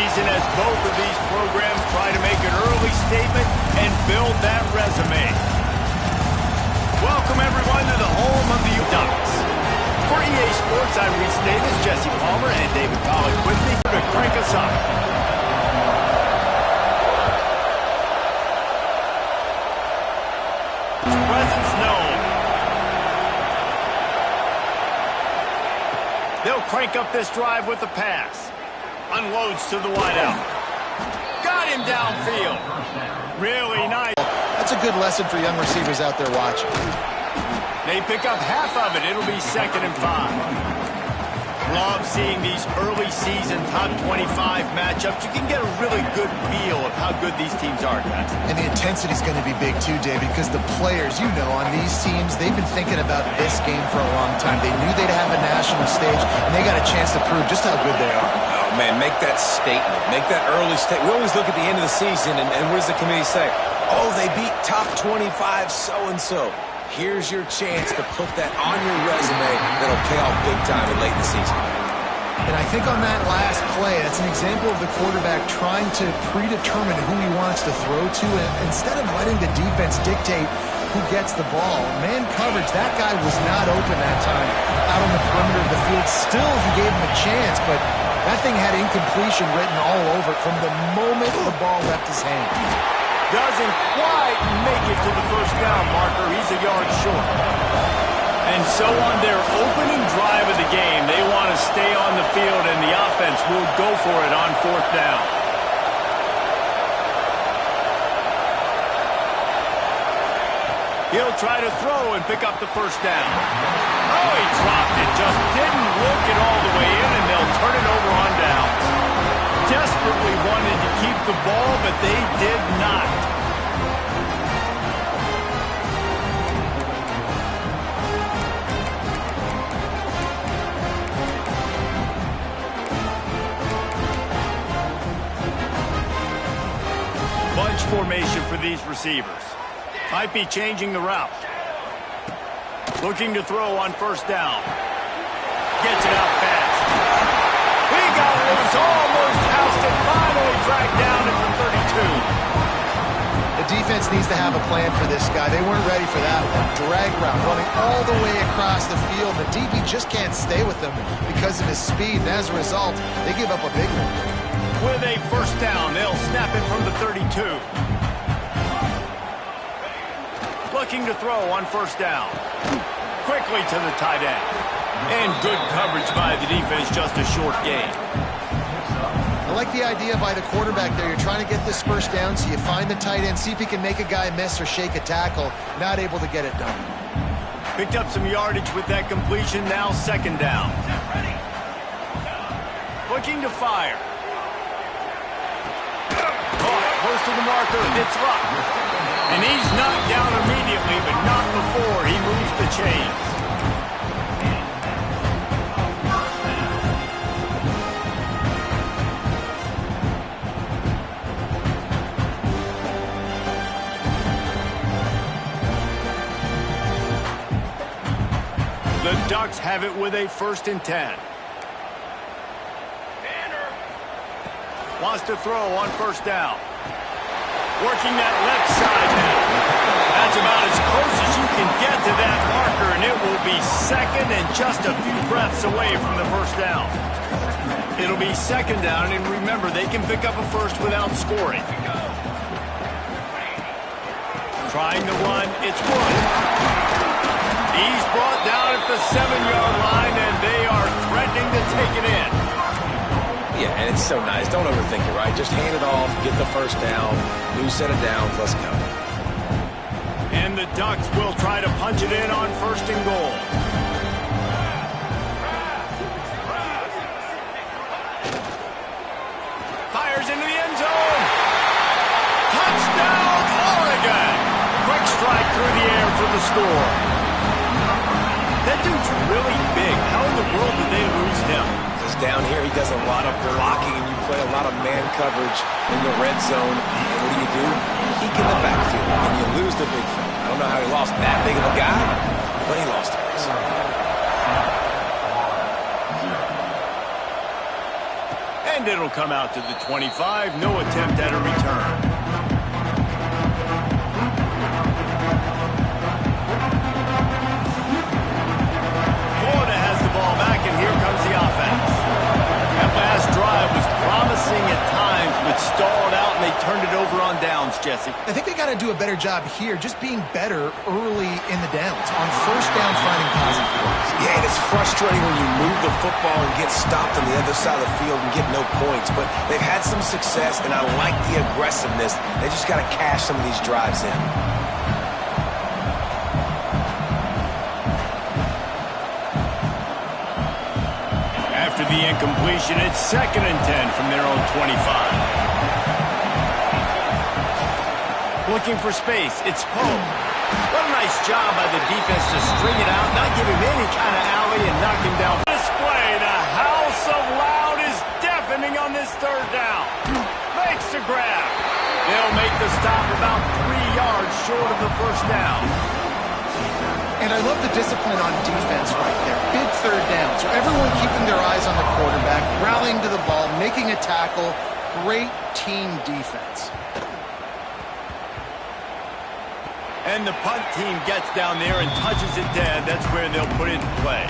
season as both of these programs try to make an early statement and build that resume. Welcome, everyone, to the home of the Ducks. For EA Sports, I'm Reese Davis, Jesse Palmer, and David Collins with me to crank us up. Presence known. They'll crank up this drive with a pass. Unloads to the wideout. Got him downfield. Really nice. That's a good lesson for young receivers out there watching. They pick up half of it. It'll be 2nd and 5. Love seeing these early season top 25 matchups. You can get a really good feel of how good these teams are, guys. And the intensity is going to be big too, David, because the players, you know, on these teams, they've been thinking about this game for a long time. They knew they'd have a national stage, and they got a chance to prove just how good they are. Oh, man, make that statement. Make that early statement. We always look at the end of the season, and what does the committee say? Oh, they beat top 25 so-and-so. Here's your chance to put that on your resume that'll pay off big time and late in the season. And I think on that last play, that's an example of the quarterback trying to predetermine who he wants to throw to, and instead of letting the defense dictate who gets the ball. Man coverage, that guy was not open that time out on the perimeter of the field. Still, he gave him a chance, but that thing had incompletion written all over it from the moment the ball left his hand. Doesn't quite make it to the first down marker. He's a yard short. And so on their opening drive of the game, they want to stay on the field, and the offense will go for it on 4th down. He'll try to throw and pick up the first down. Oh, he dropped it. Just didn't work it all the way in, and they'll turn it over on downs. Desperately wanted to keep the ball, but they did not. Bunch formation for these receivers. Might be changing the route. Looking to throw on 1st down. Gets it out fast. He got loose, almost housed it, finally dragged down at the 32. The defense needs to have a plan for this guy. They weren't ready for that one. Drag route, running all the way across the field. The DB just can't stay with him because of his speed, and as a result, they give up a big one. With a 1st down, they'll snap it from the 32. Looking to throw on 1st down. Quickly to the tight end. And good coverage by the defense, just a short gain. I like the idea by the quarterback there. You're trying to get this 1st down, so you find the tight end, see if he can make a guy miss or shake a tackle. Not able to get it done. Picked up some yardage with that completion, now 2nd down. Looking to fire. Close to the marker, it's Luck. And he's knocked down immediately, but not before he moves the chains. The Ducks have it with a 1st and 10. Wants to throw on 1st down. Working that left side now. That's about as close as you can get to that marker, and it will be 2nd and just a few breaths away from the 1st down. It'll be 2nd down, and remember, they can pick up a 1st without scoring. Trying to run, it's Wood. He's brought down at the 7-yard line, and they are threatening to take it in. Yeah, and it's so nice. Don't overthink it, right? Just hand it off, get the 1st down, new set of downs, let's go. And the Ducks will try to punch it in on 1st and goal. Fires into the end zone. Touchdown, Oregon. Quick strike through the air for the score. That dude's really big. How in the world did they lose him? Down here, he does a lot of blocking, and you play a lot of man coverage in the red zone. And what do? Peek in the backfield, and you lose the big fella. I don't know how he lost that big of a guy, but he lost it. And it'll come out to the 25. No attempt at a return. And here comes the offense. That last drive was promising at times, but stalled out, and they turned it over on downs, Jesse. I think they got to do a better job here, just being better early in the downs. On first down, finding positive plays. Yeah, and it's frustrating when you move the football and get stopped on the other side of the field and get no points. But they've had some success, and I like the aggressiveness. They just got to cash some of these drives in. After the incompletion, it's 2nd and 10 from their own 25. Looking for space, it's Poe. What a nice job by the defense to string it out, not give him any kind of alley, and knock him down. Display, the house of loud is deafening on this 3rd down. Makes the grab. They'll make the stop about 3 yards short of the 1st down. And I love the discipline on defense right there. Big 3rd down. So everyone keeping their eyes on the quarterback, rallying to the ball, making a tackle. Great team defense. And the punt team gets down there and touches it dead. That's where they'll put it in play.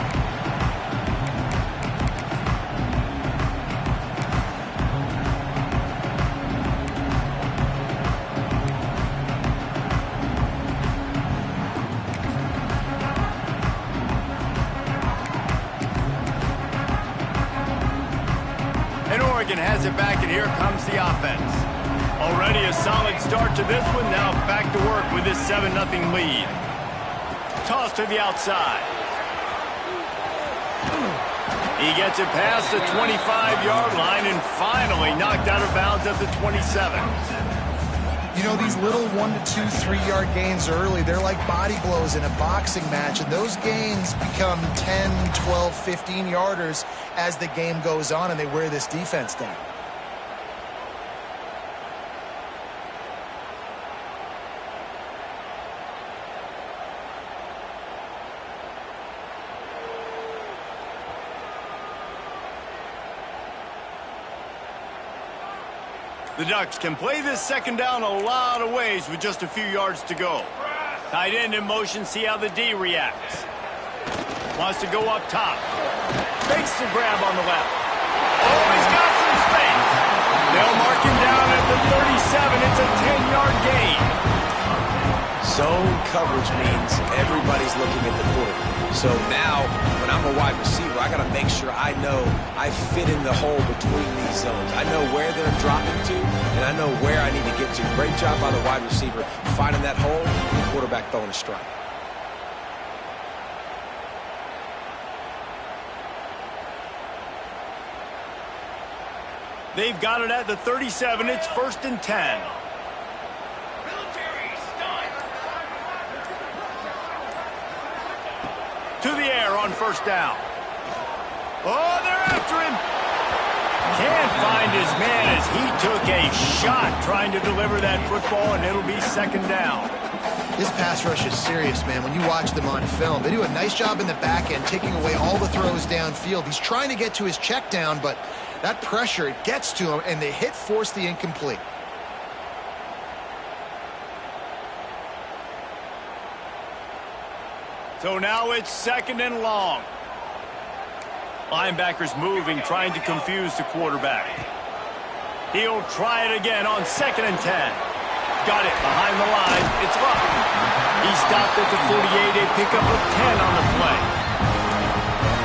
Has it back, and here comes the offense. Already a solid start to this one. Now back to work with this 7-0 lead. Toss to the outside. He gets it past the 25-yard line and finally knocked out of bounds at the 27. You know, these little 1 to 2, 3-yard gains early, they're like body blows in a boxing match, and those gains become 10, 12, 15-yarders as the game goes on, and they wear this defense down. The Ducks can play this 2nd down a lot of ways with just a few yards to go. Tight end in motion, see how the D reacts. Wants to go up top. Makes the grab on the left. Oh, he's got some space. They'll mark him down at the 37. It's a 10-yard gain. Zone coverage means everybody's looking at the quarterback. So now, when I'm a wide receiver, I got to make sure I know I fit in the hole between these zones. I know where they're dropping to, and I know where I need to get to. Great job by the wide receiver finding that hole, and the quarterback throwing a strike. They've got it at the 37. It's 1st and 10. To the air on 1st down. Oh, they're after him. Can't find his man as he took a shot trying to deliver that football, and it'll be 2nd down. This pass rush is serious, man. When you watch them on film, they do a nice job in the back end, taking away all the throws downfield. He's trying to get to his check down, but that pressure, it gets to him, and the hit forced the incomplete. So now it's 2nd and long. Linebackers moving, trying to confuse the quarterback. He'll try it again on 2nd and 10. Got it behind the line. It's up. He stopped at the 48, a pickup of 10 on the play.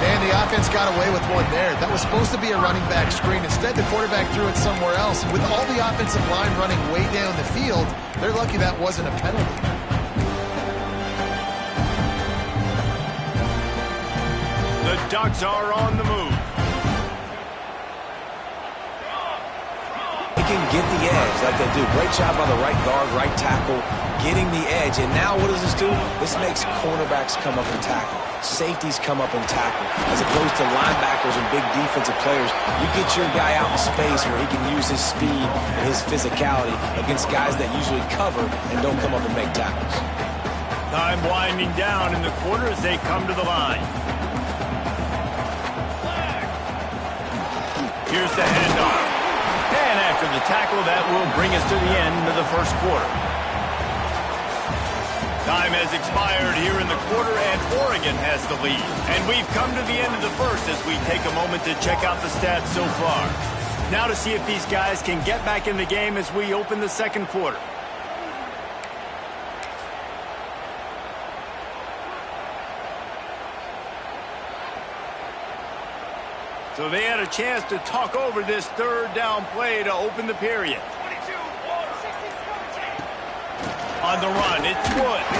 And the offense got away with one there. That was supposed to be a running back screen. Instead, the quarterback threw it somewhere else. With all the offensive line running way down the field, they're lucky that wasn't a penalty. The Ducks are on the move. They can get the edge like they do. Great job by the right guard, right tackle, getting the edge. And now what does this do? This makes cornerbacks come up and tackle. Safeties come up and tackle. As opposed to linebackers and big defensive players, you get your guy out in space where he can use his speed and his physicality against guys that usually cover and don't come up and make tackles. Time winding down in the quarter as they come to the line. Here's the handoff. And after the tackle, that will bring us to the end of the first quarter. Time has expired here in the quarter, and Oregon has the lead. And we've come to the end of the first as we take a moment to check out the stats so far. Now to see if these guys can get back in the game as we open the second quarter. So they had a chance to talk over this third down play to open the period. On the run, it's Woods.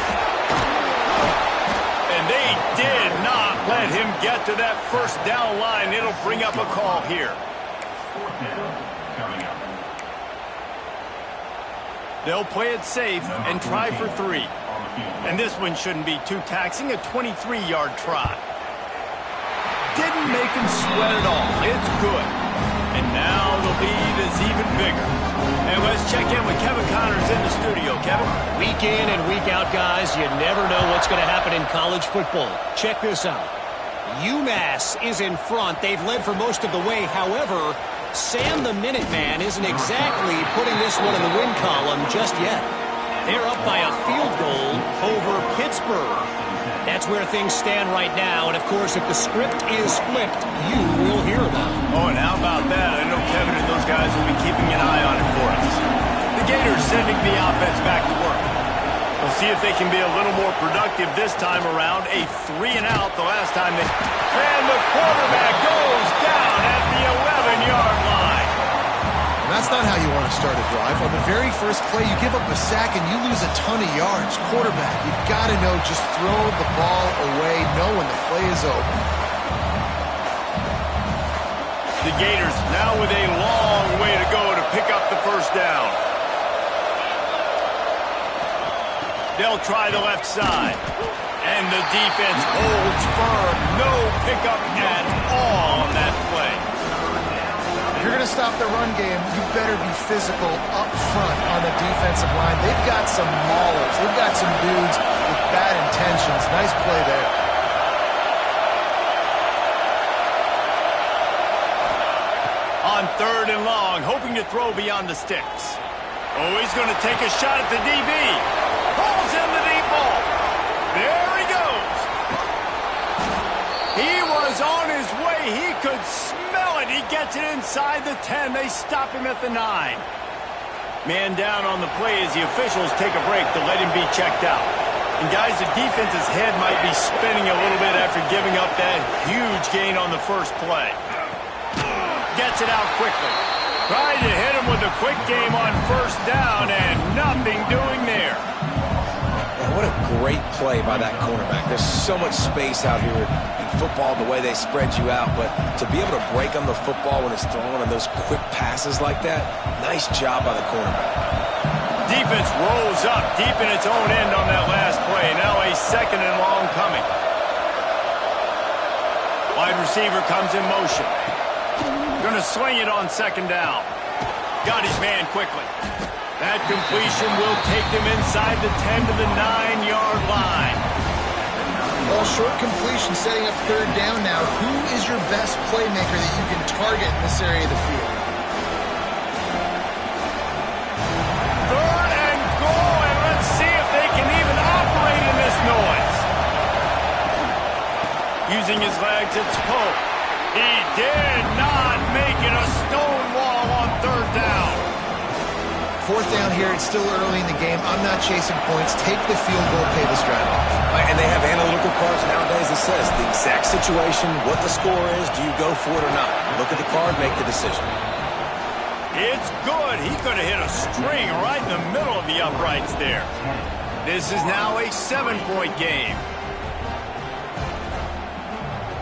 And they did not let him get to that first down line. It'll bring up a call here. They'll play it safe and try for 3. And this one shouldn't be too taxing, a 23-yard try. Didn't make him sweat at all. It's good. And now the lead is even bigger. And let's check in with Kevin Connors in the studio. Kevin? Week in and week out, guys, you never know what's going to happen in college football. Check this out. UMass is in front. They've led for most of the way. However, Sam the Minuteman isn't exactly putting this one in the win column just yet. They're up by a field goal over Pittsburgh. That's where things stand right now. And, of course, if the script is flipped, you will hear about it. Oh, and how about that? I know Kevin and those guys will be keeping an eye on it for us. The Gators sending the offense back to work. We'll see if they can be a little more productive this time around. A 3-and-out the last time they... And the quarterback goes down at the 11-yard line. And that's not how you want to start a drive. On the very first play, you give up a sack and you lose a ton of yards. Quarterback, you've got to know, just throw the ball away, know when the play is over. The Gators now with a long way to go to pick up the first down. They'll try the left side. And the defense holds firm. No pickup at all on that play. If you're going to stop the run game, you better be physical up front on the defensive line. They've got some maulers. They've got some dudes with bad intentions. Nice play there. On 3rd and long, hoping to throw beyond the sticks. Oh, he's going to take a shot at the DB. Pulls in the deep ball. There he goes. He was on his way. He could smell it. He gets it inside the 10. They stop him at the 9. Man down on the play as the officials take a break to let him be checked out. And guys, the defense's head might be spinning a little bit after giving up that huge gain on the first play. Gets it out quickly. Tried to hit him with a quick game on first down, and nothing doing there. Man, what a great play by that cornerback. There's so much space out here in football, the way they spread you out, but to be able to break on the football when it's thrown on those quick passes like that, nice job by the cornerback. Defense rolls up deep in its own end on that last play. Now a 2nd and long coming. Wide receiver comes in motion. Going to swing it on 2nd down. Got his man quickly. That completion will take him inside the 10 to the 9-yard line. Well, short completion setting up 3rd down now. Who is your best playmaker that you can target in this area of the field? 3rd and goal, and let's see if they can even operate in this noise. Using his legs, it's Pope. He did not make it a stone wall on 3rd down. 4th down here, it's still early in the game. I'm not chasing points. Take the field goal, pay this drive off. And they have analytical cards nowadays that says the exact situation, what the score is, do you go for it or not? Look at the card, make the decision. It's good. He could have hit a string right in the middle of the uprights there. This is now a 7-point game.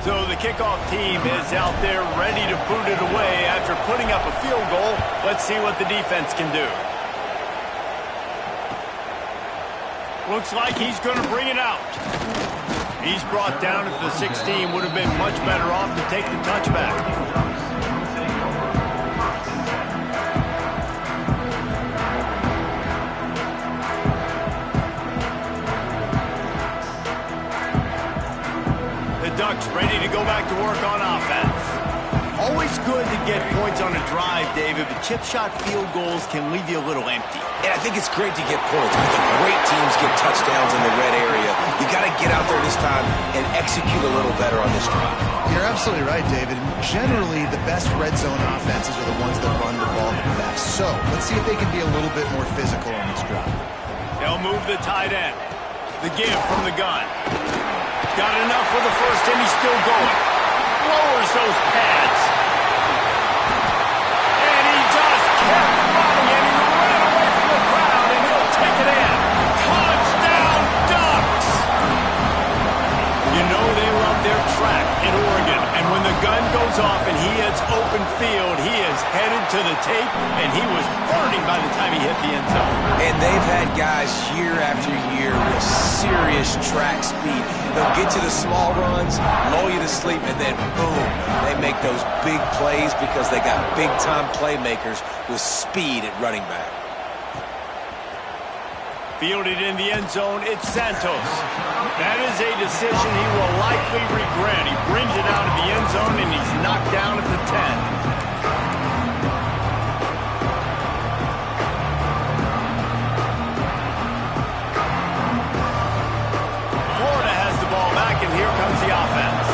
So the kickoff team is out there ready to boot it away after putting up a field goal. Let's see what the defense can do. Looks like he's going to bring it out. He's brought down at the 16. Would have been much better off to take the touchback. Ducks ready to go back to work on offense. always good to get points on a drive, David, but chip shot field goals can leave you a little empty. And I think it's great to get points, but the great teams get touchdowns in the red area. You got to get out there this time and execute a little better on this drive. You're absolutely right, David. Generally, the best red zone offenses are the ones that run the ball the best. So let's see if they can be a little bit more physical on this drive. They'll move the tight end. The give from the gun. Got enough for the first, and he's still going. Lowers those pads. And he just kept running, and he ran away from the crowd, and he'll take it in. Touchdown, Ducks! You know they love their track in Oregon, and when the gun goes off and he hits open field, he is headed to the tape, and he was burning by the time he hit the end zone. And they've had guys year after year with serious track speed. They'll get to the small runs, lull you to sleep, and then boom, they make those big plays because they got big-time playmakers with speed at running back. Fielded in the end zone, it's Santos. That is a decision he will likely regret. He brings it out of the end zone, and he's knocked down at the 10. And here comes the offense.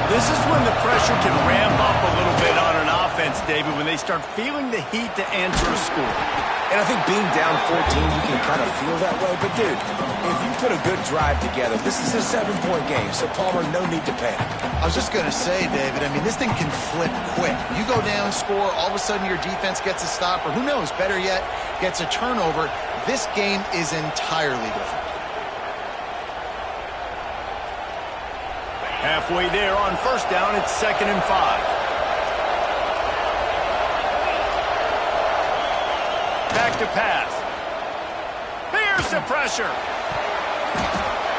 This is when the pressure can ramp up a little bit on an offense, David, when they start feeling the heat to answer a score. And I think being down 14, you can kind of feel that way. But, dude, if you put a good drive together, this is a 7-point game, so, Palmer, no need to panic. I was just going to say, David, I mean, this thing can flip quick. You go down, score, all of a sudden your defense gets a stop, or who knows, better yet, gets a turnover. This game is entirely different. Halfway there on first down, it's 2nd and 5. Back to pass. Here's the pressure.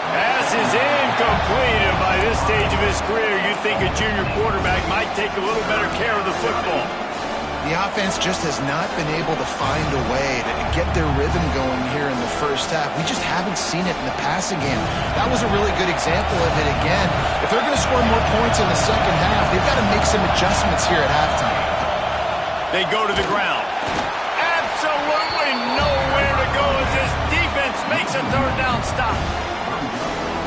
Pass is incomplete, and by this stage of his career, you'd think a junior quarterback might take a little better care of the football. The offense just has not been able to find a way to get their rhythm going here in the first half. We just haven't seen it in the passing game. That was a really good example of it again. If they're going to score more points in the second half, they've got to make some adjustments here at halftime. They go to the ground. Absolutely nowhere to go as this defense makes a third down stop.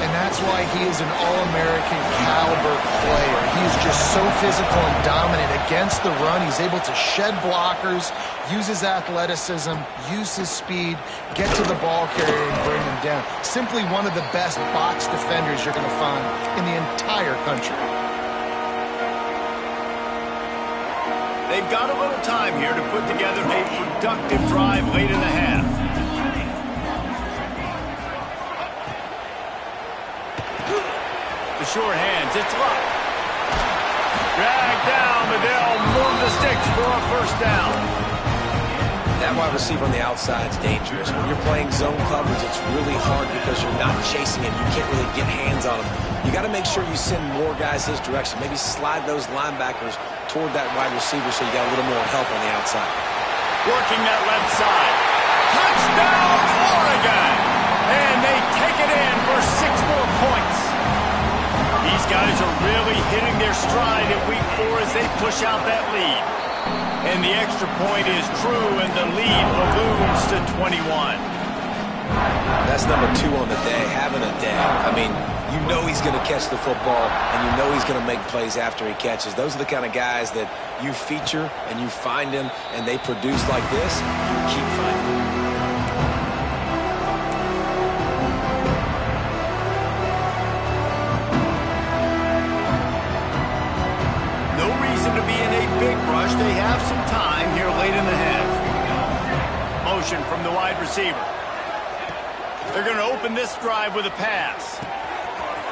And that's why he is an All-American caliber player. He's just so physical and dominant against the run. He's able to shed blockers, use his athleticism, use his speed, get to the ball carrier and bring him down. Simply one of the best box defenders you're going to find in the entire country. They've got a little time here to put together a productive drive late in the half. The short hands, it's locked. Dragged down, but they'll move the sticks for a first down. That wide receiver on the outside is dangerous. When you're playing zone coverage, it's really hard because you're not chasing him. You can't really get hands on him. You got to make sure you send more guys his direction. Maybe slide those linebackers toward that wide receiver so you got a little more help on the outside. Working that left side. Touchdown, Oregon! And they take it in for 6 more points. These guys are really hitting their stride in week 4 as they push out that lead. And the extra point is true, and the lead balloons to 21. That's number 2 on the day, having a day. I mean, you know he's going to catch the football, and you know he's going to make plays after he catches. Those are the kind of guys that you feature, and you find them, and they produce like this, you keep finding them. Big rush. They have some time here late in the half. Motion from the wide receiver. They're going to open this drive with a pass.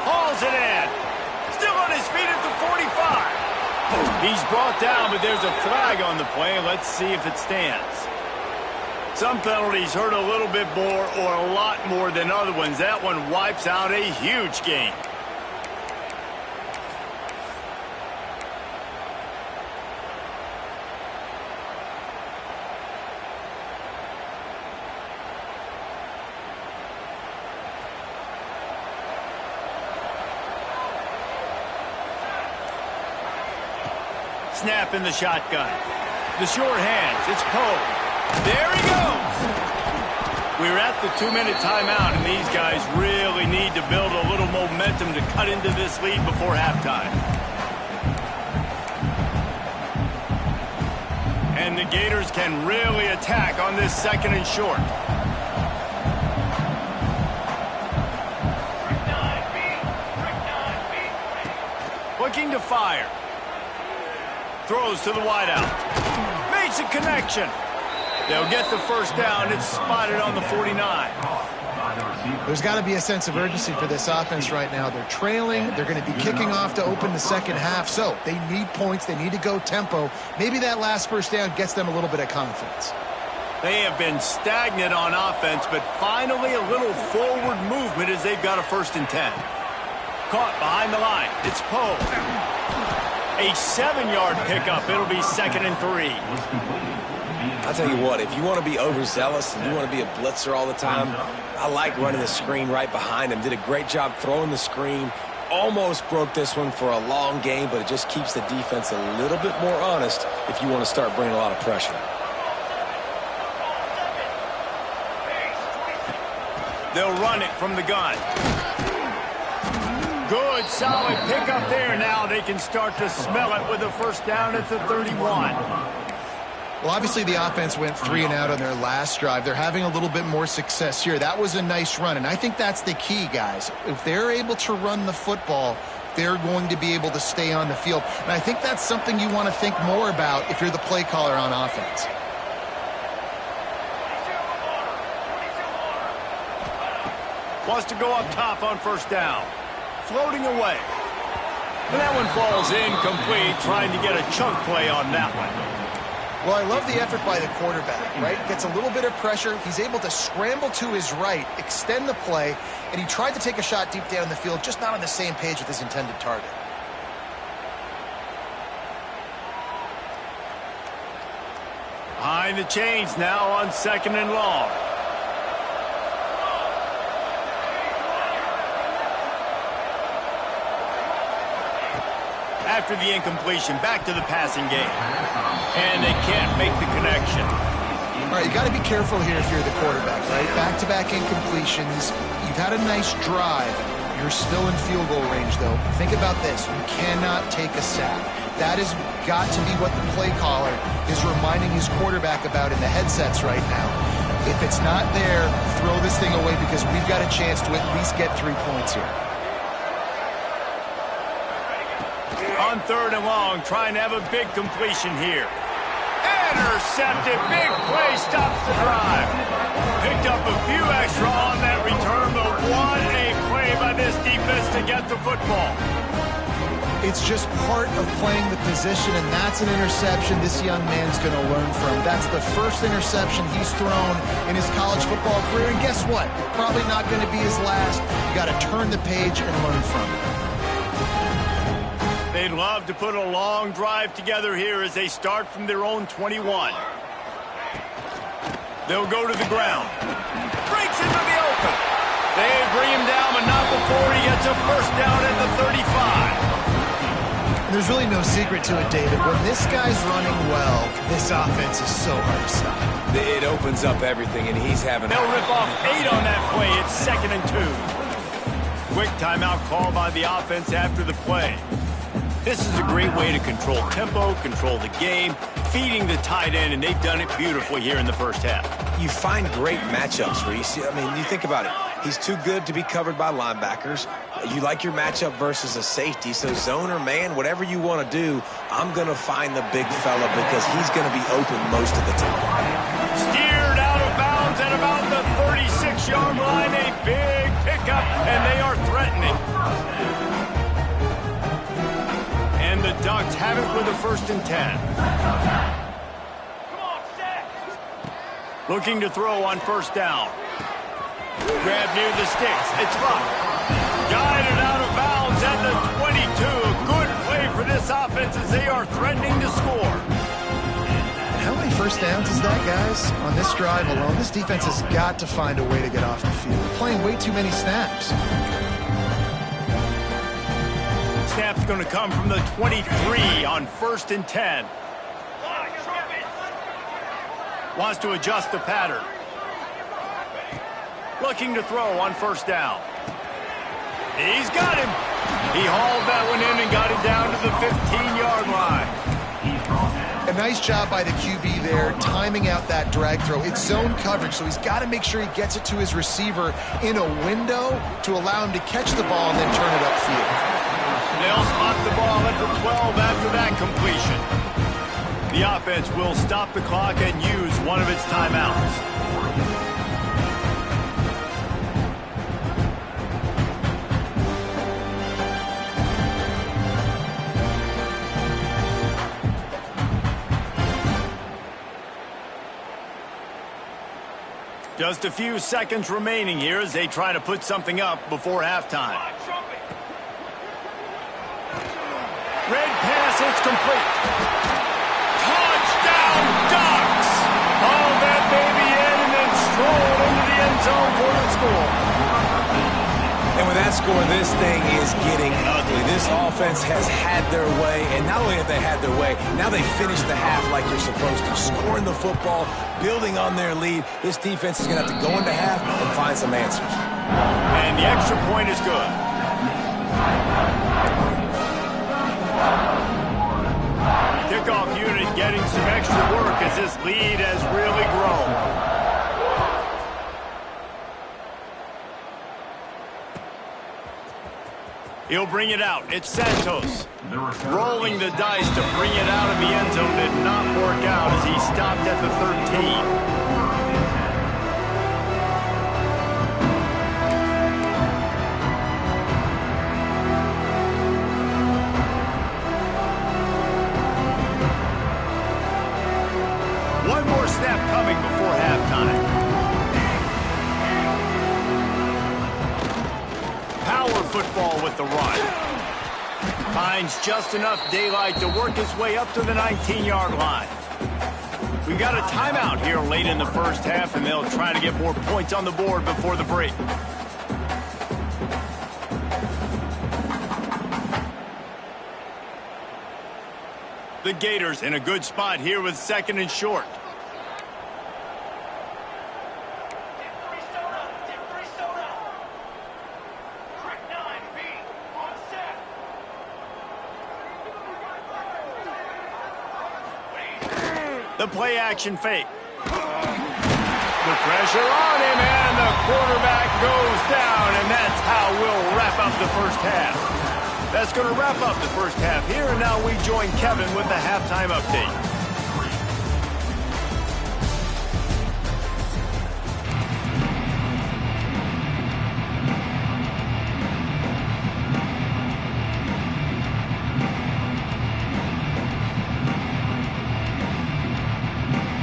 Hauls it in. Still on his feet at the 45. He's brought down, but there's a flag on the play. Let's see if it stands. Some penalties hurt a little bit more or a lot more than other ones. That one wipes out a huge game. snap in the shotgun. The short hands. It's Poe. There he goes. We're at the 2-minute timeout, and these guys really need to build a little momentum to cut into this lead before halftime. And the Gators can really attack on this 2nd and short. Looking to fire. Throws to the wideout. Makes a connection. They'll get the first down. It's spotted on the 49. There's got to be a sense of urgency for this offense right now. They're trailing. They're going to be kicking off to open the second half. So they need points. They need to go tempo. Maybe that last first down gets them a little bit of confidence. They have been stagnant on offense, but finally a little forward movement as they've got a 1st and 10. Caught behind the line. It's Poe. A 7-yard pickup. It'll be 2nd and 3. I'll tell you what, if you want to be overzealous and you want to be a blitzer all the time, I like running the screen right behind him. Did a great job throwing the screen. Almost broke this one for a long game, but it just keeps the defense a little bit more honest if you want to start bringing a lot of pressure. They'll run it from the gun. Good, solid pickup there. Now they can start to smell it with a first down at the 31. Well, obviously the offense went 3 and out on their last drive. They're having a little bit more success here. That was a nice run, and I think that's the key, guys. If they're able to run the football, they're going to be able to stay on the field. And I think that's something you want to think more about if you're the play caller on offense. Wants to go up top on first down. Floating away. And that one falls incomplete, trying to get a chunk play on that one. Well, I love the effort by the quarterback, right? Gets a little bit of pressure. He's able to scramble to his right, extend the play, and he tried to take a shot deep down the field, just not on the same page with his intended target. Behind the chains now on 2nd and long. After the incompletion, back to the passing game. And they can't make the connection. All right, you got to be careful here if you're the quarterback, right? Back-to-back incompletions. You've had a nice drive. You're still in field goal range, though. Think about this. You cannot take a sack. That has got to be what the play caller is reminding his quarterback about in the headsets right now. If it's not there, throw this thing away because we've got a chance to at least get 3 points here. On 3rd and long, trying to have a big completion here. Intercepted, big play, stops the drive. Picked up a few extra on that return, but what a play by this defense to get the football. It's just part of playing the position, and that's an interception this young man's going to learn from. That's the first interception he's thrown in his college football career, and guess what? It's probably not going to be his last. You got to turn the page and learn from it. They'd love to put a long drive together here as they start from their own 21. They'll go to the ground. Breaks into the open. They bring him down, but not before he gets a first down at the 35. There's really no secret to it, David. When this guy's running well, this offense is so hard to stop. It opens up everything, and he's having... They'll rip off 8 on that play. It's 2nd and 2. Quick timeout call by the offense after the play. This is a great way to control tempo, control the game, feeding the tight end, and they've done it beautifully here in the first half. You find great matchups, Reese. I mean, you think about it. He's too good to be covered by linebackers. You like your matchup versus a safety, so zone or man, whatever you want to do, I'm going to find the big fella because he's going to be open most of the time. Steered out of bounds at about the 36-yard line. A big pickup, and they are threatening. And the Ducks have it with a 1st and 10. Looking to throw on first down. Grab near the sticks. It's Luck. Guided out of bounds at the 22. A good play for this offense as they are threatening to score. How many first downs is that, guys? On this drive alone, this defense has got to find a way to get off the field. They're playing way too many snaps. Snap's going to come from the 23 on 1st and 10. Wants to adjust the pattern. Looking to throw on 1st down. He's got him. He hauled that one in and got it down to the 15-yard line. A nice job by the QB there, timing out that drag throw. It's zone coverage, so he's got to make sure he gets it to his receiver in a window to allow him to catch the ball and then turn it upfield. They'll spot the ball at the 12 after that completion. The offense will stop the clock and use one of its timeouts. Just a few seconds remaining here as they try to put something up before halftime. Red pass, it's complete. Touchdown, Ducks! Hauled that baby in and then strolled into the end zone for the score. And with that score, this thing is getting ugly. This offense has had their way, and not only have they had their way, now they finished the half like you're supposed to, scoring the football, building on their lead. This defense is going to have to go into half and find some answers. And the extra point is good. Kickoff unit getting some extra work as this lead has really grown. He'll bring it out. It's Santos. Rolling the dice to bring it out of the end zone did not work out as he stopped at the 13. One more snap coming before halftime. Power football with the run. Finds just enough daylight to work his way up to the 19-yard line. We got a timeout here late in the first half, and they'll try to get more points on the board before the break. The Gators in a good spot here with 2nd and short. The play action fake. The pressure on him, and the quarterback goes down, and that's how we'll wrap up the first half. That's going to wrap up the first half here, and now we join Kevin with the halftime update.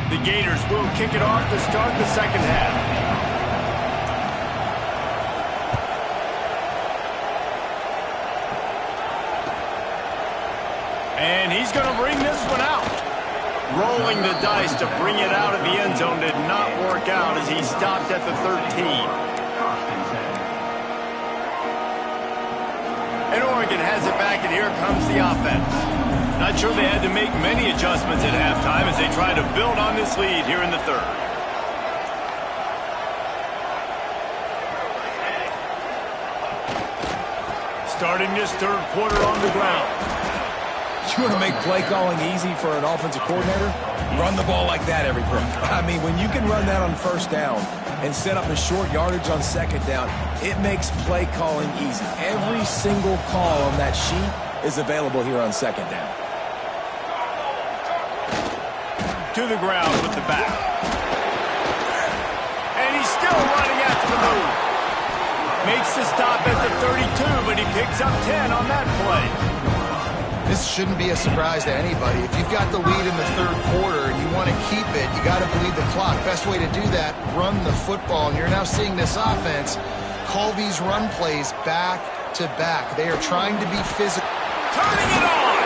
The Gators will kick it off to start the second half. And he's going to bring this one out. Rolling the dice to bring it out of the end zone did not work out as he stopped at the 13. And Oregon has it back, and here comes the offense. Not sure they had to make many adjustments at halftime as they try to build on this lead here in the third. Starting this third quarter on the ground. You want to make play calling easy for an offensive coordinator? Run the ball like that every play. I mean, when you can run that on 1st down and set up a short yardage on 2nd down, it makes play calling easy. Every single call on that sheet is available here on 2nd down. To the ground with the back. And he's still running after the move. Makes the stop at the 32, but he picks up 10 on that play. This shouldn't be a surprise to anybody. If you've got the lead in the third quarter and you want to keep it, you got to bleed the clock. Best way to do that, run the football. And you're now seeing this offense call these run plays back to back. They are trying to be physical. Turning it on!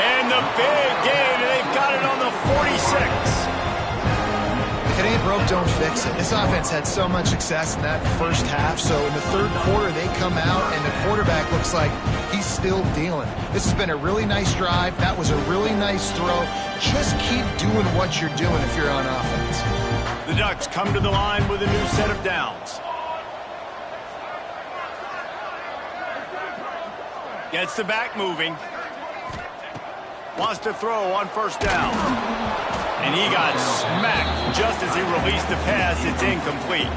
And the big gain, and they've got it on the 46. If it ain't broke, don't fix it. This offense had so much success in that first half, so in the third quarter they come out and the quarterback looks like he's still dealing. This has been a really nice drive. That was a really nice throw. Just keep doing what you're doing if you're on offense. The Ducks come to the line with a new set of downs. Gets the back moving. Wants to throw on first down. And he got smacked just as he released the pass. It's incomplete.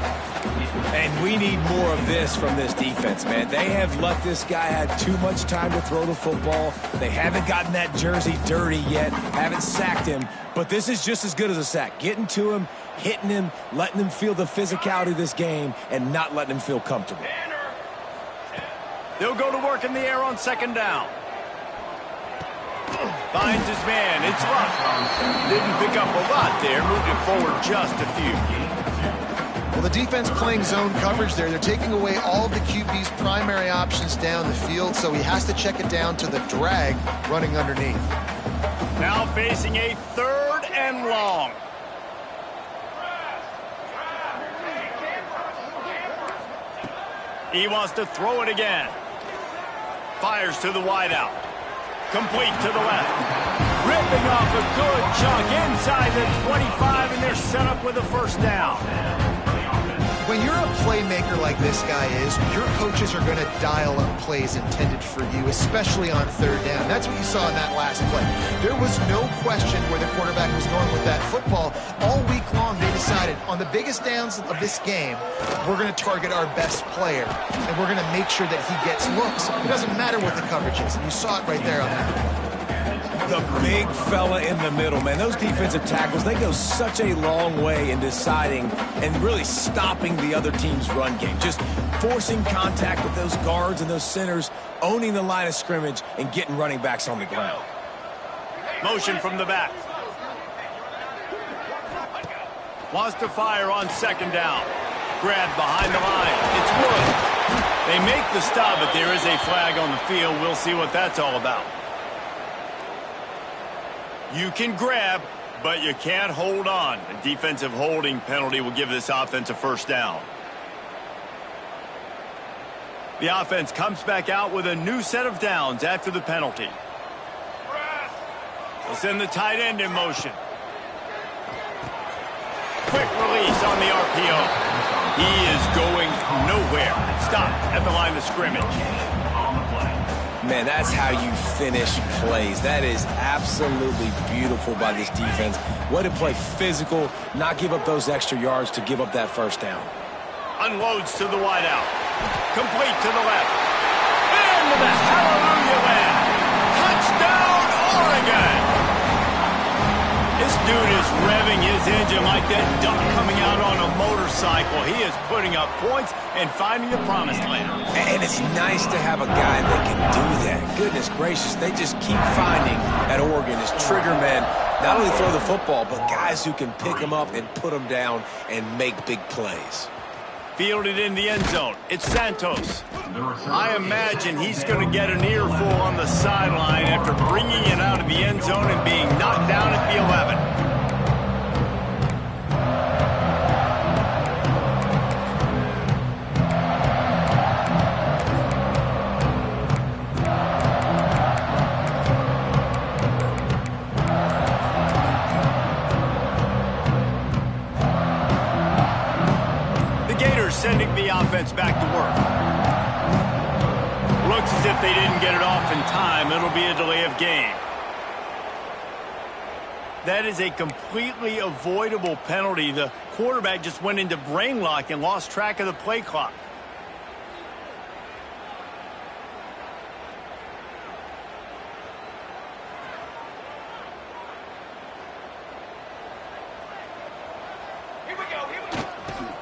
And we need more of this from this defense, man. They have let this guy have too much time to throw the football. They haven't gotten that jersey dirty yet, haven't sacked him. But this is just as good as a sack. Getting to him, hitting him, letting him feel the physicality of this game, and not letting him feel comfortable. They'll go to work in the air on second down. Finds his man. It's Luck. Didn't pick up a lot there. Moved it forward just a few. Well, the defense playing zone coverage there. They're taking away all of the QB's primary options down the field, so he has to check it down to the drag running underneath. Now facing a 3rd and long. He wants to throw it again. Fires to the wideout. Complete to the left. Ripping off a good chunk inside the 25, and they're set up with a first down. When you're a playmaker like this guy is, your coaches are going to dial up plays intended for you, especially on third down. That's what you saw in that last play. There was no question where the quarterback was going with that football. All week long, they decided on the biggest downs of this game, we're going to target our best player, and we're going to make sure that he gets looks. It doesn't matter what the coverage is, and you saw it right there on that play. The big fella in the middle, man. Those defensive tackles, they go such a long way in deciding and really stopping the other team's run game. Just forcing contact with those guards and those centers, owning the line of scrimmage, and getting running backs on the ground. Motion from the back. Wants to fire on second down. Grabbed behind the line. It's Woods. They make the stop, but there is a flag on the field. We'll see what that's all about. You can grab, but you can't hold on. A defensive holding penalty will give this offense a first down. The offense comes back out with a new set of downs after the penalty. They'll send the tight end in motion. Quick release on the RPO. He is going nowhere. Stop at the line of scrimmage. Man, that's how you finish plays. That is absolutely beautiful by this defense. Way to play physical, not give up those extra yards to give up that first down. Unloads to the wideout. Complete to the left. Into the hallelujah land. Touchdown, Oregon! This dude is revving his engine like that duck coming out on a motorcycle. He is putting up points and finding the promised land. And it's nice to have a guy that can do that. Goodness gracious, they just keep finding at Oregon as trigger men, not only throw the football, but guys who can pick them up and put them down and make big plays. Fielded in the end zone. It's Santos. I imagine he's going to get an earful on the sideline after bringing it out of the end zone and being knocked down at the 11. Sending the offense back to work. Looks as if they didn't get it off in time. It'll be a delay of game. That is a completely avoidable penalty. The quarterback just went into brain lock and lost track of the play clock.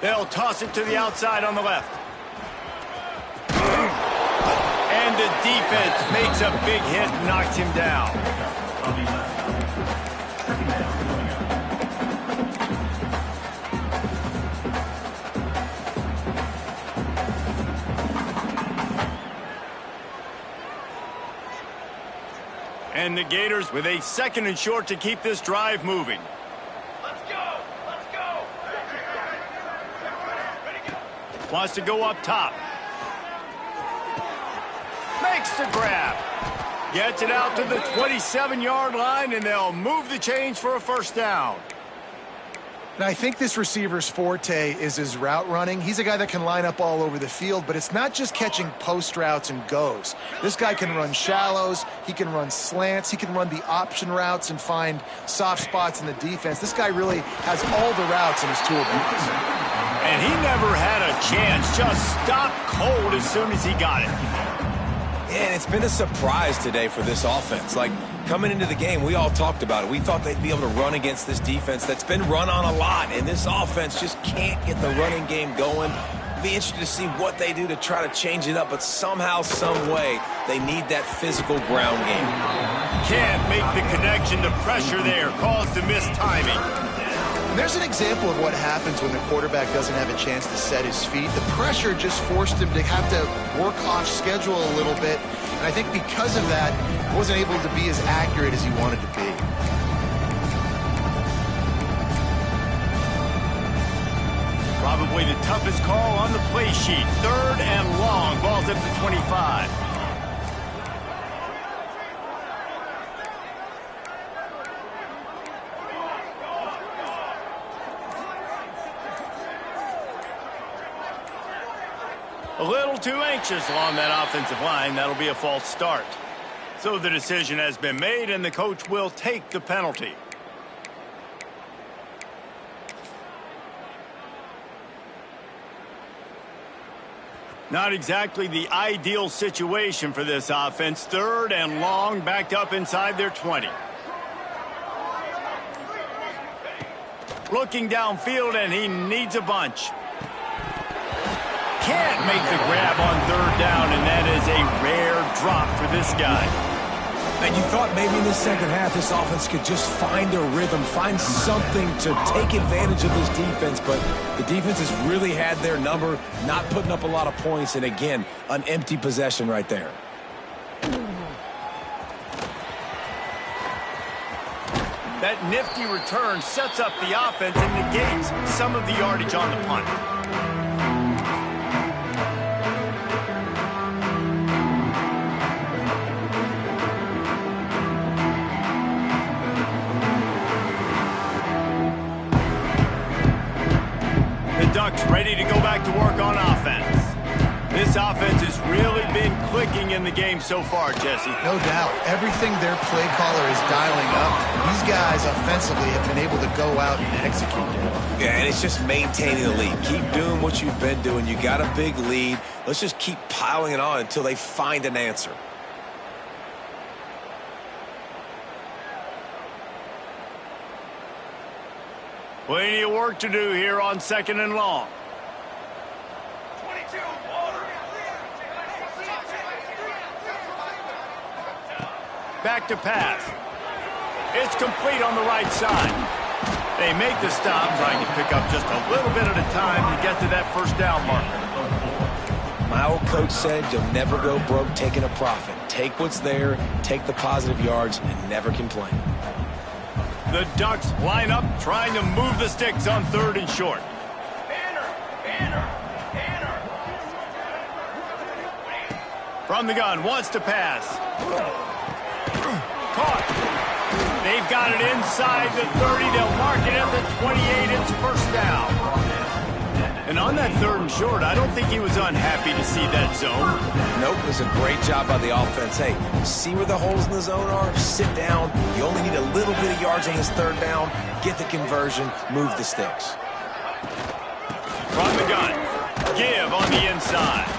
They'll toss it to the outside on the left. And the defense makes a big hit and knocks him down. And the Gators with a 2nd and short to keep this drive moving. Let's go! Let's go! Wants to go up top. Makes the grab. Gets it out to the 27-yard line, and they'll move the chains for a first down. And I think this receiver's forte is his route running. He's a guy that can line up all over the field, but it's not just catching post routes and goes. This guy can run shallows, he can run slants, he can run the option routes and find soft spots in the defense. This guy really has all the routes in his toolbox. And he never had a chance, just stopped cold as soon as he got it. And it's been a surprise today for this offense. Like, coming into the game, we all talked about it. We thought they'd be able to run against this defense that's been run on a lot, and this offense just can't get the running game going. Be interested to see what they do to try to change it up, but somehow, some way, they need that physical ground game. Can't make the connection. The pressure there caused the missed timing. There's an example of what happens when the quarterback doesn't have a chance to set his feet. The pressure just forced him to have to work off schedule a little bit. And I think because of that, he wasn't able to be as accurate as he wanted to be. Probably the toughest call on the play sheet. 3rd and long. Ball's at the 25. A little too anxious along that offensive line. That'll be a false start. So the decision has been made, and the coach will take the penalty. Not exactly the ideal situation for this offense. 3rd and long, backed up inside their 20. Looking downfield, and he needs a bunch. Can't make the grab on 3rd down, and that is a rare drop for this guy. And you thought maybe in the second half this offense could just find a rhythm, find something to take advantage of this defense, but the defense has really had their number, not putting up a lot of points, and again, an empty possession right there. That nifty return sets up the offense and negates some of the yardage on the punt. Ducks ready to go back to work on offense. This offense has really been clicking in the game so far, Jesse. No doubt. Everything their play caller is dialing up, these guys offensively have been able to go out and execute it. Yeah, and it's just maintaining the lead. Keep doing what you've been doing. You got a big lead. Let's just keep piling it on until they find an answer. Plenty of work to do here on 2nd and long. Back to pass. It's complete on the right side. They make the stop, trying to pick up just a little bit at a time to get to that first down marker. My old coach said you'll never go broke taking a profit. Take what's there, take the positive yards, and never complain. The Ducks line up, trying to move the sticks on 3rd and short. From the gun, wants to pass. Caught. They've got it inside the 30. They'll mark it at the 28. It's first down. And on that 3rd and short, I don't think he was unhappy to see that zone. Nope, it was a great job by the offense. Hey, see where the holes in the zone are? Sit down. You only need a little bit of yards on this 3rd down. Get the conversion. Move the sticks. From the gun. Give on the inside.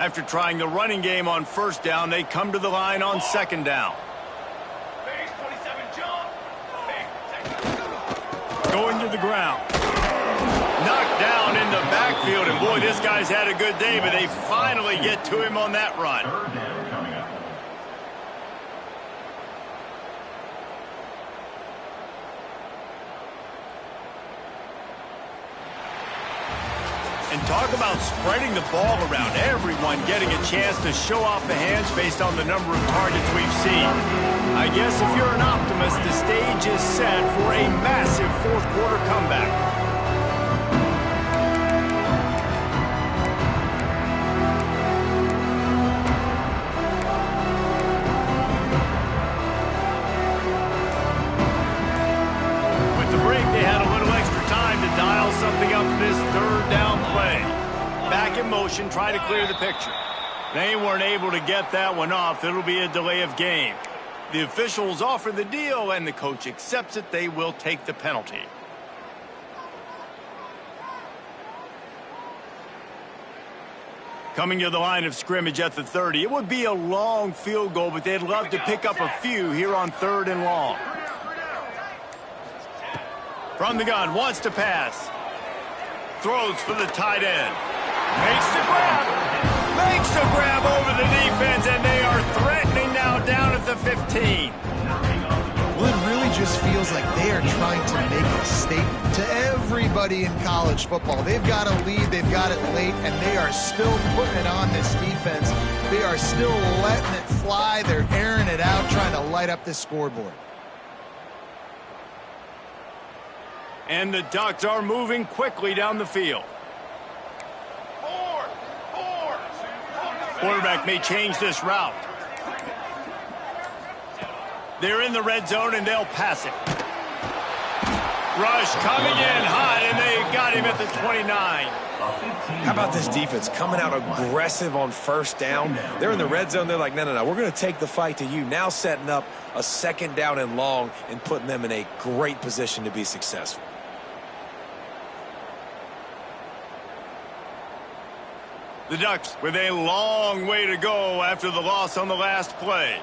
After trying the running game on 1st down, they come to the line on 2nd down. Going to the ground. Knocked down in the backfield, and boy, this guy's had a good day, but they finally get to him on that run. And talk about spreading the ball around. Everyone getting a chance to show off the hands based on the number of targets we've seen. I guess if you're an optimist, the stage is set for a massive fourth-quarter comeback. They had a little extra time to dial something up for this third down play. Back in motion, try to clear the picture. They weren't able to get that one off. It'll be a delay of game. The officials offer the deal, and the coach accepts it. They will take the penalty. Coming to the line of scrimmage at the 30. It would be a long field goal, but they'd love to pick up a few here on 3rd and long. From the gun, wants to pass. Throws for the tight end. Makes the grab. Makes the grab over the defense, and they are threatening now down at the 15. Well, it really just feels like they are trying to make a statement to everybody in college football. They've got a lead, they've got it late, and they are still putting it on this defense. They are still letting it fly. They're airing it out, trying to light up this scoreboard. And the Ducks are moving quickly down the field. Quarterback may change this route. They're in the red zone, and they'll pass it. Rush coming in hot, and they got him at the 29. How about this defense coming out aggressive on 1st down? They're in the red zone. They're like, no, we're going to take the fight to you. Now setting up a 2nd down and long and putting them in a great position to be successful. The Ducks with a long way to go after the loss on the last play.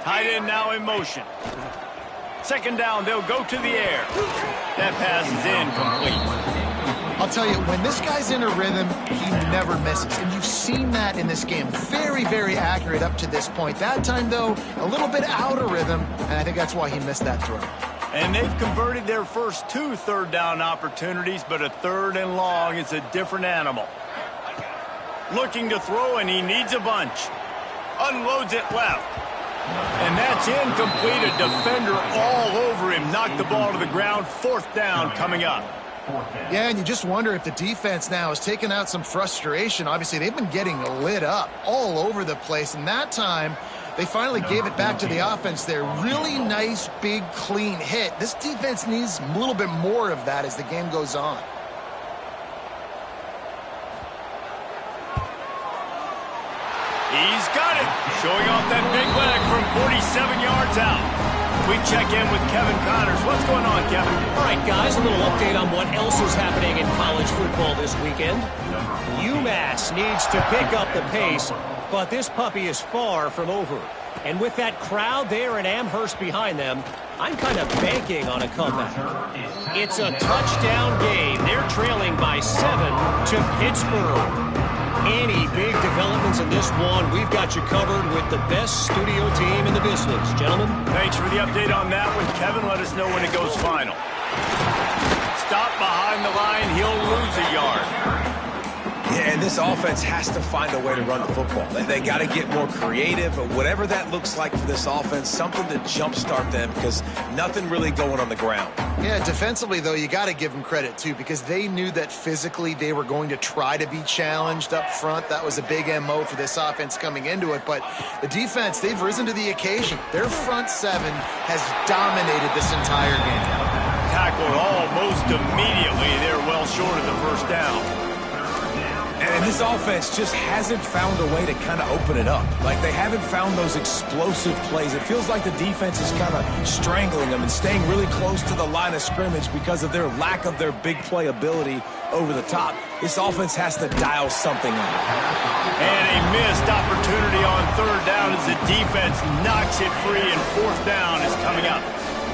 Tight end now in motion. 2nd down, they'll go to the air. That pass is incomplete. I'll tell you, when this guy's in a rhythm, he never misses. And you've seen that in this game. Very, very accurate up to this point. That time, though, a little bit out of rhythm, and I think that's why he missed that throw. And they've converted their first 2 third down opportunities, but a 3rd and long is a different animal. Looking to throw, and he needs a bunch. Unloads it left. And that's incomplete. A defender all over him. Knocked the ball to the ground. 4th down coming up. Yeah, and you just wonder if the defense now is taking out some frustration. Obviously, they've been getting lit up all over the place, and that time they finally gave it back to the offense there. Really nice, big, clean hit. This defense needs a little bit more of that as the game goes on. He's got it. Showing off that big leg from 47 yards out. We check in with Kevin Connors. What's going on, Kevin? All right, guys, a little update on what else is happening in college football this weekend. UMass needs to pick up the pace, but this puppy is far from over. And with that crowd there in Amherst behind them, I'm kind of banking on a comeback. It's a touchdown game. They're trailing by 7 to Pittsburgh. Any big developments in this one, we've got you covered with the best studio team in the business. Gentlemen. Thanks for the update on that one, Kevin. Let us know when it goes final. Stop behind the line. He'll lose a yard. Yeah, and this offense has to find a way to run the football. They got to get more creative, but whatever that looks like for this offense, something to jumpstart them because nothing really going on the ground. Yeah, defensively, though, you got to give them credit, too, because they knew that physically they were going to try to be challenged up front. That was a big MO for this offense coming into it, but the defense, they've risen to the occasion. Their front 7 has dominated this entire game. Tackled almost immediately. They're well short of the 1st down. And this offense just hasn't found a way to kind of open it up. Like, they haven't found those explosive plays. It feels like the defense is kind of strangling them and staying really close to the line of scrimmage because of their lack of their big play ability over the top. This offense has to dial something on. And a missed opportunity on 3rd down as the defense knocks it free, and 4th down is coming up.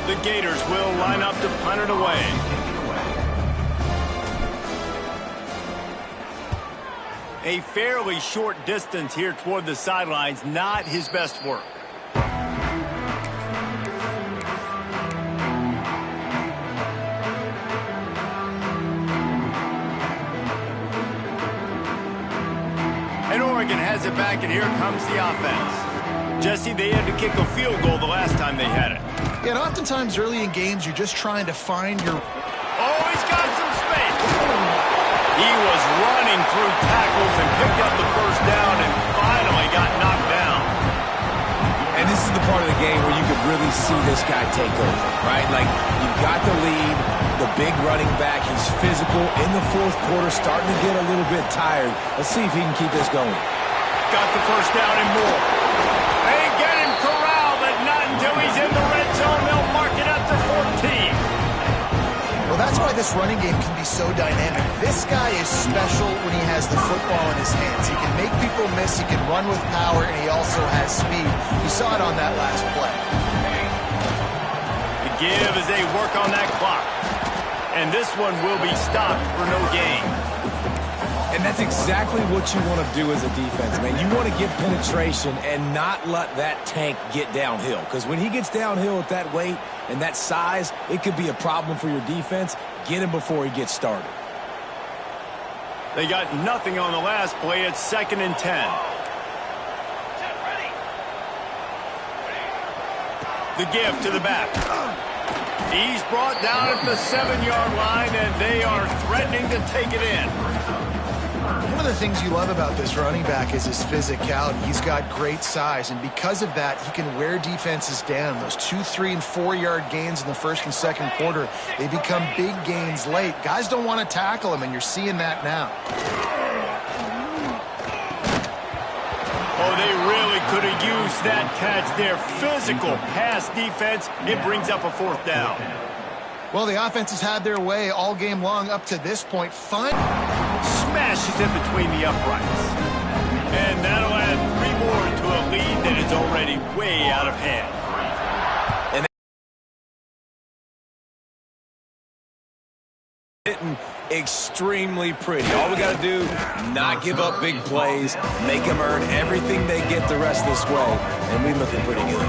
The Gators will line up to punt it away. A fairly short distance here toward the sidelines, not his best work. Oregon has it back, and here comes the offense. Jesse, they had to kick a field goal the last time they had it. Yeah, and oftentimes early in games, you're just trying to find your... Oh, he's got some space. He was running through tackles and picked up the first down and finally got knocked down. And this is the part of the game where you could really see this guy take over, right? Like, you've got the lead, the big running back. He's physical in the fourth quarter, starting to get a little bit tired. Let's see if he can keep this going. Got the first down and more. They get him corralled, but not until he's in the red zone. They'll mark it at the 14. Well, that's why this running game can be so dynamic. This guy is special when he has the football in his hands. He can make people miss, he can run with power, and he also has speed. You saw it on that last play. The give as they work on that clock. And this one will be stopped for no gain. And that's exactly what you want to do as a defense, man. You want to get penetration and not let that tank get downhill. Because when he gets downhill at that weight and that size, it could be a problem for your defense. Get him before he gets started. They got nothing on the last play. It's 2nd and 10. The give to the back. He's brought down at the 7-yard line, and they are threatening to take it in. One of the things you love about this running back is his physicality. He's got great size, and because of that, he can wear defenses down. Those 2, 3, and 4-yard gains in the first and second quarter, they become big gains late. Guys don't want to tackle him, and you're seeing that now. Oh, they really could have used that catch there. Physical pass defense. It brings up a 4th down. Well, the offense has had their way all game long up to this point. Smashes in between the uprights. And that'll add 3 more to a lead that is already way out of hand. And hitting extremely pretty. All we got to do, not give up big plays, make them earn everything they get the rest of this way, and we're looking pretty good.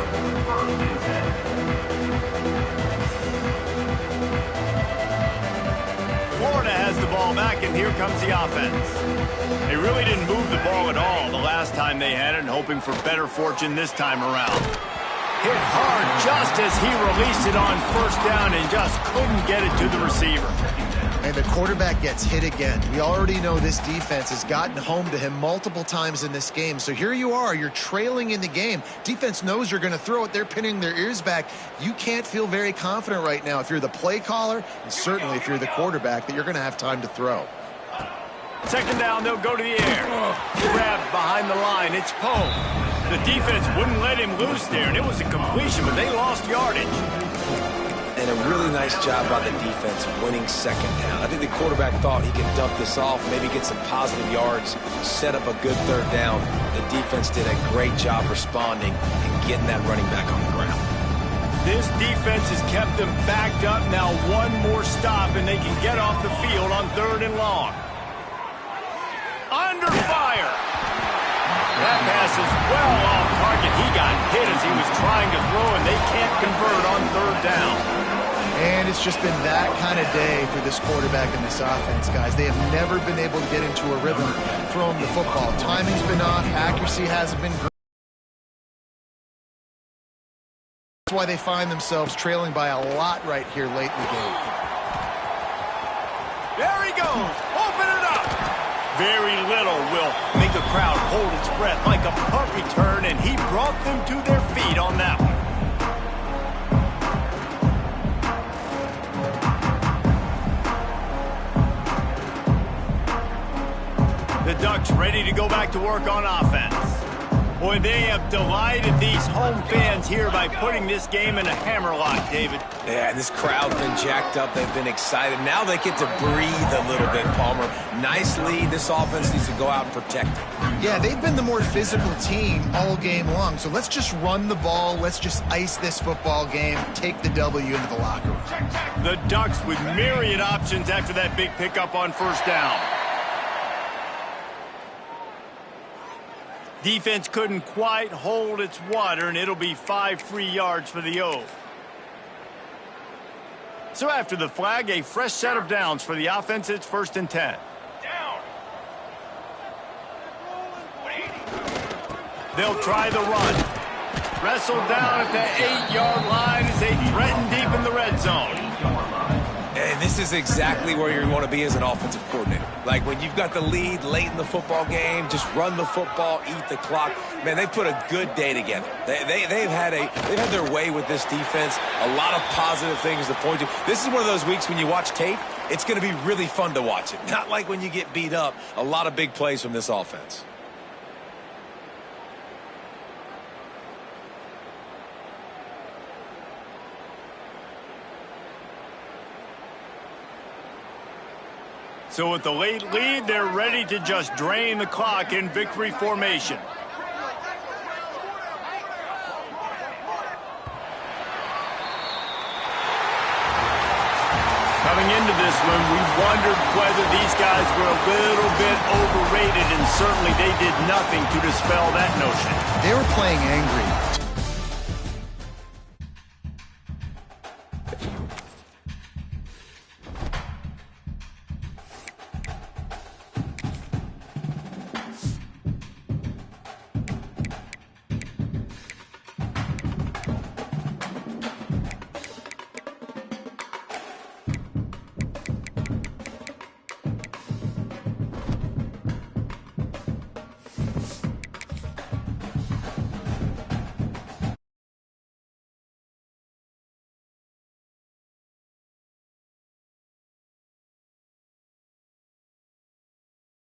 Florida has the ball back, and here comes the offense. They really didn't move the ball at all the last time they had it, and hoping for better fortune this time around. Hit hard just as he released it on first down and just couldn't get it to the receiver. And the quarterback gets hit again. We already know this defense has gotten home to him multiple times in this game. So here you are, you're trailing in the game. Defense knows you're going to throw it. They're pinning their ears back. You can't feel very confident right now if you're the play caller, and certainly if you're the quarterback, that you're going to have time to throw. 2nd down, they'll go to the air. Grabbed behind the line, it's Poe. The defense wouldn't let him loose there, and it was a completion, but they lost yardage. And a really nice job by the defense winning 2nd down. I think the quarterback thought he could dump this off, maybe get some positive yards, set up a good 3rd down. The defense did a great job responding and getting that running back on the ground. This defense has kept them backed up. Now one more stop, and they can get off the field on 3rd and long. Under fire. That pass is well off target. He got hit as he was trying to throw, and they can't convert on 3rd down. And it's just been that kind of day for this quarterback and this offense, guys. They have never been able to get into a rhythm throwing the football. Timing's been off. Accuracy hasn't been great. That's why they find themselves trailing by a lot right here late in the game. There he goes. Open it up. Very little will make a crowd hold its breath like a punt return, and he brought them to their feet on that one. The Ducks ready to go back to work on offense. Boy, they have delighted these home fans here by putting this game in a hammerlock, David. Yeah, this crowd's been jacked up. They've been excited. Now they get to breathe a little bit, Palmer. Nice lead. This offense needs to go out and protect it. Yeah, they've been the more physical team all game long. So let's just run the ball. Let's just ice this football game. Take the W into the locker room. The Ducks with myriad options after that big pickup on 1st down. Defense couldn't quite hold its water, and it'll be 5 free yards for the O. So after the flag, a fresh set of downs for the offense. It's 1st and 10. They'll try the run. Wrestled down at the 8-yard line as they threaten deep in the red zone. And this is exactly where you want to be as an offensive coordinator. Like when you've got the lead late in the football game, just run the football, eat the clock. Man, they've put a good day together. They've had their way with this defense. A lot of positive things to point to. This is one of those weeks when you watch tape, it's going to be really fun to watch it. Not like when you get beat up. A lot of big plays from this offense. So with the late lead, they're ready to just drain the clock in victory formation. Coming into this one, we wondered whether these guys were a little bit overrated, and certainly they did nothing to dispel that notion. They were playing angry.